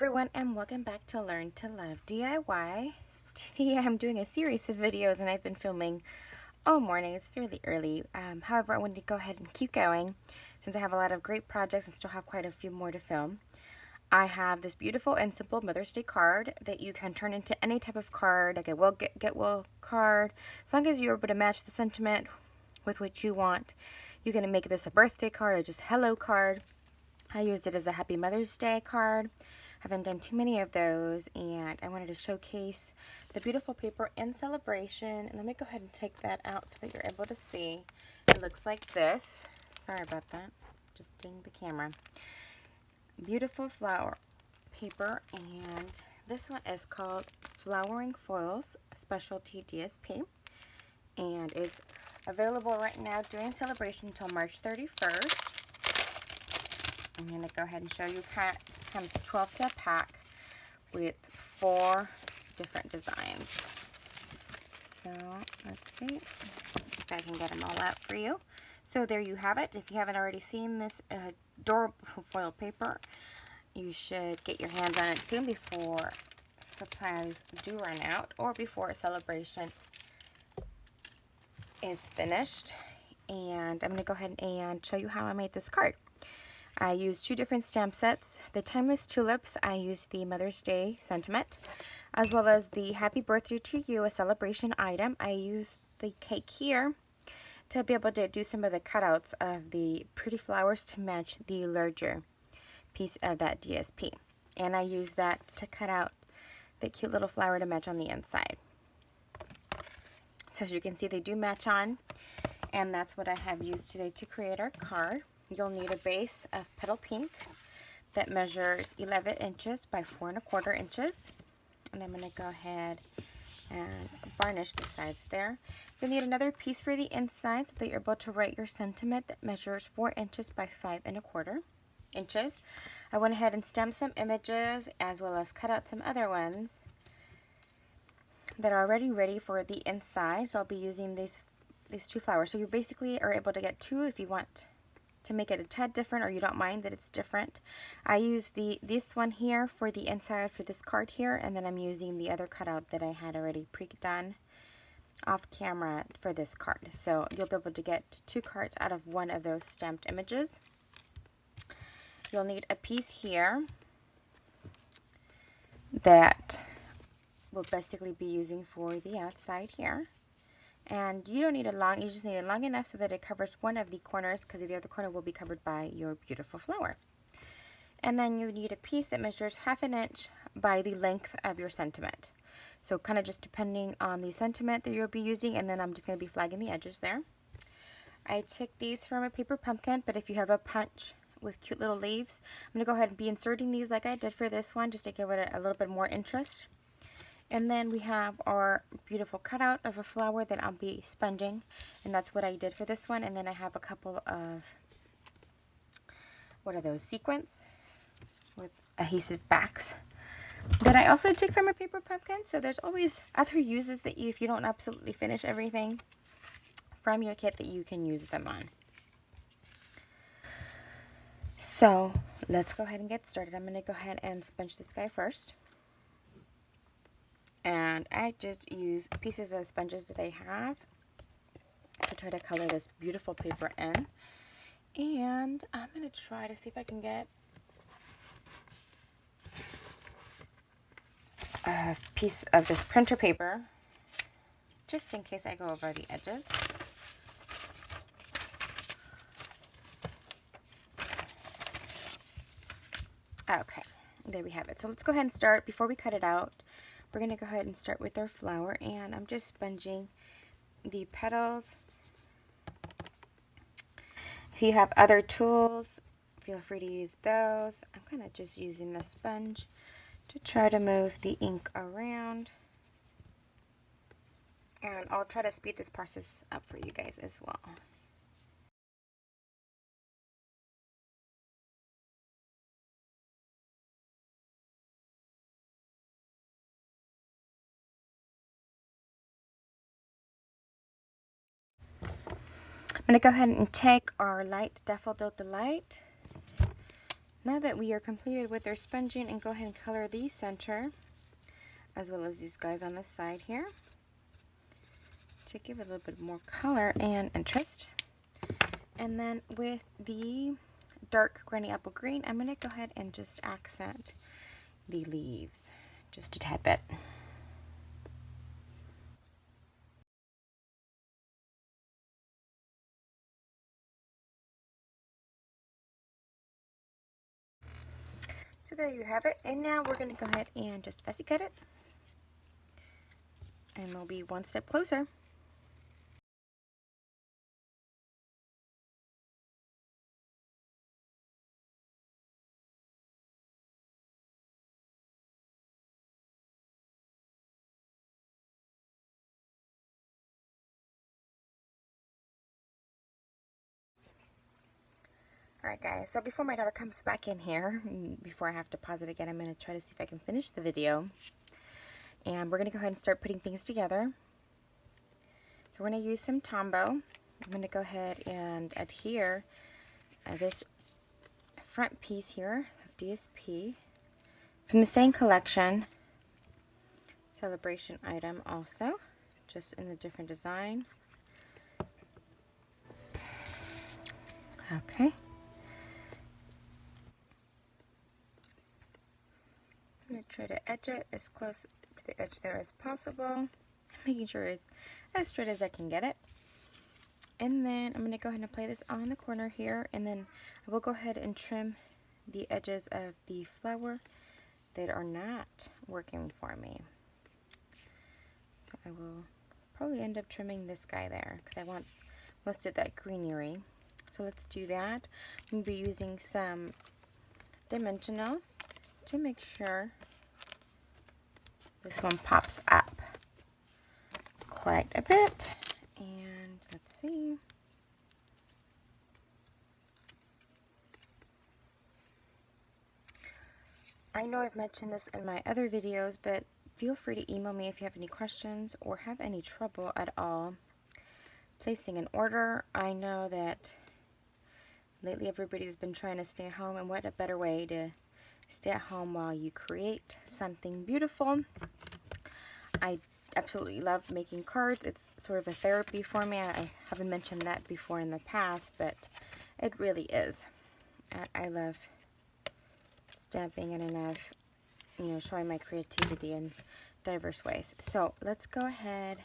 everyone, and welcome back to Learn to Love DIY. Today I'm doing a series of videos and I've been filming all morning. It's fairly early. However, I wanted to go ahead and keep going since I have a lot of great projects and still have quite a few more to film. I have this beautiful and simple Mother's Day card that you can turn into any type of card, like a get well card, as long as you're able to match the sentiment with what you want. You can make this a birthday card or just hello card. I used it as a Happy Mother's Day card. Haven't done too many of those, and I wanted to showcase the beautiful paper in celebration. And let me go ahead and take that out so that you're able to see. It looks like this. Sorry about that. Just dinged the camera. Beautiful flower paper, and this one is called Flowering Foils Specialty DSP, and is available right now during celebration until March 31st. I'm going to go ahead and show you. Comes 12 to a pack with 4 different designs. So let's see if I can get them all out for you. So there you have it. If you haven't already seen this adorable foil paper, you should get your hands on it soon before supplies do run out or before a celebration is finished. And I'm going to go ahead and show you how I made this card. I used 2 different stamp sets. The Timeless Tulips, I used the Mother's Day sentiment, as well as the Happy Birthday to You, a celebration item. I used the cake here to be able to do some of the cutouts of the pretty flowers to match the larger piece of that DSP. And I used that to cut out the cute little flower to match on the inside. So as you can see, they do match on, and that's what I have used today to create our card. You'll need a base of petal pink that measures 11 inches by 4 1/4 inches. And I'm going to go ahead and varnish the sides there. You'll need another piece for the inside so that you're able to write your sentiment that measures 4 inches by 5 1/4 inches. I went ahead and stamped some images as well as cut out some other ones that are already ready for the inside. So I'll be using these 2 flowers. So you basically are able to get 2 if you want to make it a tad different, or you don't mind that it's different. I use this one here for the inside for this card here, and then I'm using the other cutout that I had already pre-done off camera for this card. So you'll be able to get 2 cards out of one of those stamped images. You'll need a piece here that we'll basically be using for the outside here. And you don't need it long, you just need it long enough so that it covers one of the corners, because the other corner will be covered by your beautiful flower. And then you need a piece that measures 1/2 inch by the length of your sentiment. So kind of just depending on the sentiment that you'll be using, and then I'm just going to be flagging the edges there. I took these from a paper pumpkin, but if you have a punch with cute little leaves, I'm going to go ahead and be inserting these like I did for this one, just to give it a little bit more interest. And then we have our beautiful cutout of a flower that I'll be sponging, and that's what I did for this one. And then I have a couple of, what are those, sequins with adhesive backs that I also took from a paper pumpkin. So there's always other uses that if you don't absolutely finish everything from your kit, that you can use them on. So let's go ahead and get started. I'm going to go ahead and sponge this guy first. And I just use pieces of sponges that I have to try to color this beautiful paper in. And I'm going to try to see if I can get a piece of just printer paper, just in case I go over the edges. Okay, there we have it. So let's go ahead and start. Before we cut it out, we're going to go ahead and start with our flower, and I'm just sponging the petals. If you have other tools, feel free to use those. I'm kind of just using the sponge to try to move the ink around. And I'll try to speed this process up for you guys as well. I'm going to go ahead and take our light Daffodil Delight Now that we are completed with our sponging, and go ahead and color the center as well as these guys on the side here to give it a little bit more color and interest. And then with the dark granny apple green, I'm going to go ahead and just accent the leaves just a tad bit. So there you have it. And now we're going to go ahead and just fussy cut it. And we'll be one step closer. Alright guys, so before my daughter comes back in here, before I have to pause it again, I'm going to try to see if I can finish the video. And we're going to go ahead and start putting things together. So we're going to use some Tombow. I'm going to go ahead and adhere this front piece here of DSP from the same collection. Celebration item also, just in a different design. Okay. I'm going to try to edge it as close to the edge there as possible, making sure it's as straight as I can get it. And then I'm going to go ahead and apply this on the corner here, and then I will go ahead and trim the edges of the flower that are not working for me. So I will probably end up trimming this guy there because I want most of that greenery. So let's do that. I'm going to be using some dimensionals to make sure this one pops up quite a bit. And let's see. I know I've mentioned this in my other videos, but feel free to email me if you have any questions or have any trouble at all placing an order. I know that lately everybody's been trying to stay at home, and what a better way to stay at home while you create something beautiful. I absolutely love making cards. It's sort of a therapy for me. I haven't mentioned that before in the past, but it really is. I love stamping, and I love, you know, showing my creativity in diverse ways. So let's go ahead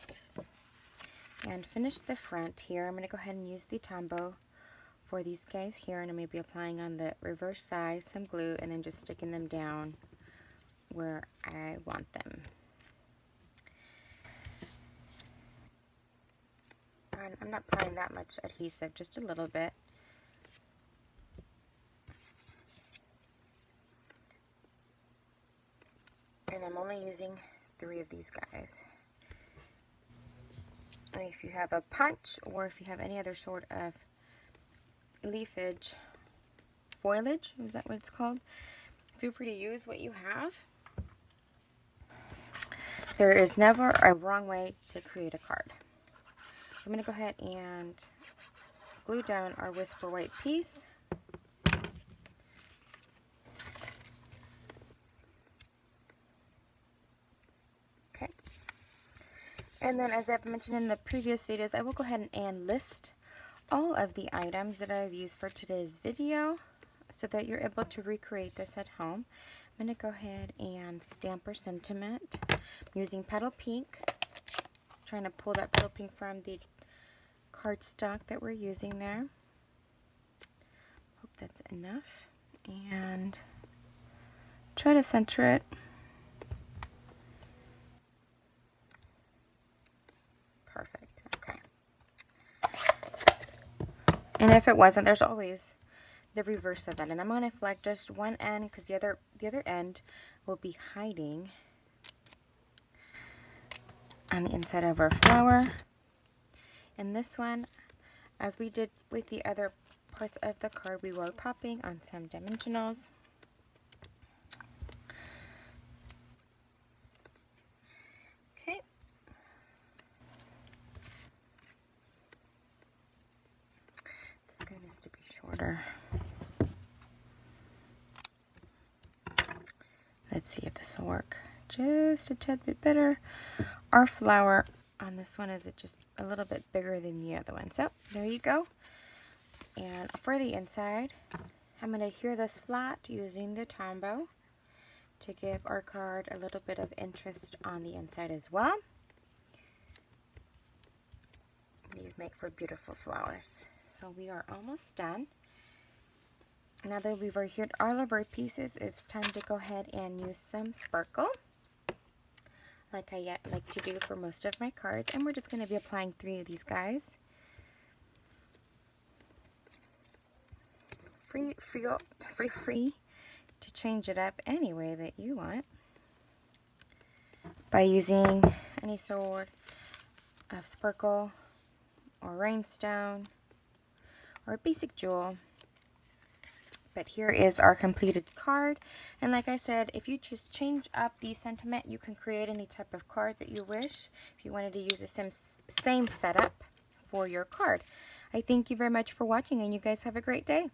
and finish the front here. I'm going to go ahead and use the Tombow for these guys here, and I'm going to be applying on the reverse side some glue and then just sticking them down where I want them. And I'm not applying that much adhesive, just a little bit. And I'm only using 3 of these guys. And if you have a punch, or if you have any other sort of leafage, foliage, is that what it's called? Feel free to use what you have. There is never a wrong way to create a card. I'm going to go ahead and glue down our Whisper White piece. Okay. And then, as I've mentioned in the previous videos, I will go ahead and list all of the items that I've used for today's video so that you're able to recreate this at home. I'm going to go ahead and stamp our sentiment. I'm using Petal Pink, trying to pull that Petal Pink from the cardstock that we're using there. Hope that's enough. And try to center it. Perfect. Okay. And if it wasn't, there's always the reverse of it. And I'm going to flag just one end because the other end will be hiding on the inside of our flower. And this one, as we did with the other parts of the card, we were popping on some dimensionals. Okay. This guy needs to be shorter. Let's see if this will work just a tad bit better. Our flower on this one is just a little bit bigger than the other one. So there you go. And for the inside, I'm going to adhere this flat using the Tombow to give our card a little bit of interest on the inside as well. These make for beautiful flowers. So we are almost done. Now that we've adhered all of our pieces, it's time to go ahead and use some sparkle, like I like to do for most of my cards. And we're just going to be applying 3 of these guys. Free to change it up any way that you want by using any sort of sparkle or rhinestone or a basic jewel. But here is our completed card, and like I said, if you just change up the sentiment, you can create any type of card that you wish if you wanted to use the same setup for your card. I thank you very much for watching, and you guys have a great day.